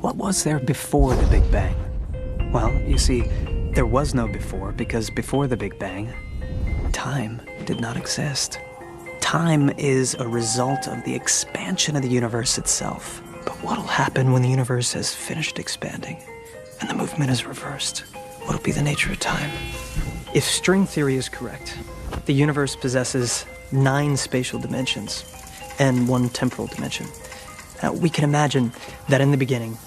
What was there before the Big Bang? Well, you see, there was no before because before the Big Bang, time did not exist. Time is a result of the expansion of the universe itself. But what'll happen when the universe has finished expanding and the movement is reversed? What'll be the nature of time? If string theory is correct, the universe possesses 9 spatial dimensions and 1 temporal dimension. Now, we can imagine that in the beginning,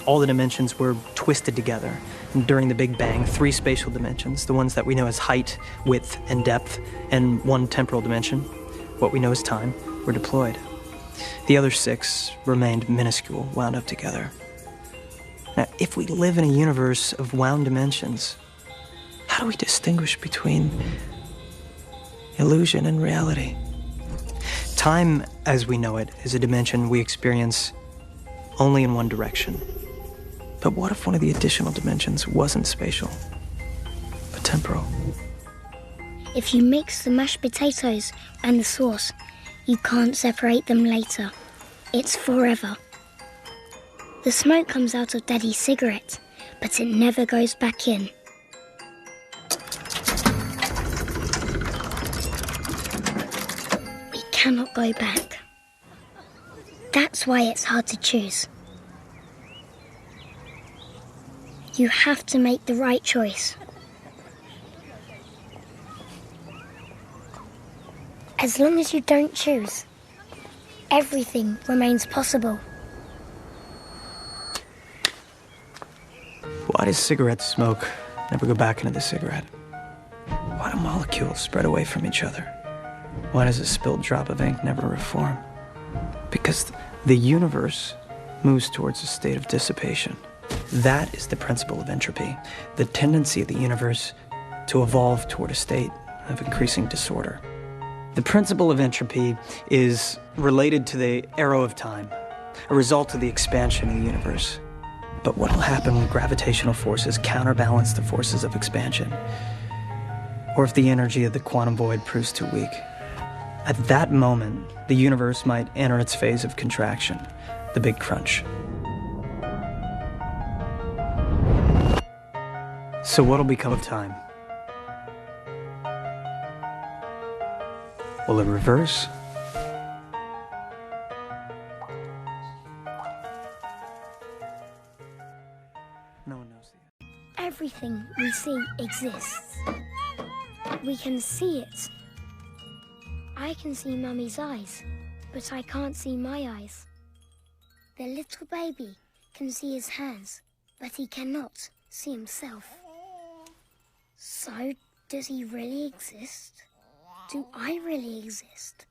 all the dimensions were twisted together. And during the Big Bang, 3 spatial dimensions, the ones that we know as height, width, and depth, and 1 temporal dimension, what we know as time, were deployed. The other 6 remained minuscule, wound up together. Now, if we live in a universe of wound dimensions, how do we distinguish between illusion and reality? Time, as we know it, is a dimension we experience only in one direction. But what if one of the additional dimensions wasn't spatial, but temporal? If you mix the mashed potatoes and the sauce, you can't separate them later. It's forever. The smoke comes out of Daddy's cigarette, but it never goes back in. We cannot go back. That's why it's hard to choose. You have to make the right choice. As long as you don't choose, everything remains possible. Why does cigarette smoke never go back into the cigarette? Why do molecules spread away from each other? Why does a spilled drop of ink never reform? Because the universe moves towards a state of dissipation. That is the principle of entropy, the tendency of the universe to evolve toward a state of increasing disorder. The principle of entropy is related to the arrow of time, a result of the expansion of the universe. But what will happen when gravitational forces counterbalance the forces of expansion? Or if the energy of the quantum void proves too weak? At that moment, the universe might enter its phase of contraction, the big crunch. So what'll become of time? Will it reverse? No one knows the answer. Everything we see exists. We can see it. I can see Mummy's eyes, but I can't see my eyes. The little baby can see his hands, but he cannot see himself. So, does he really exist? Do I really exist?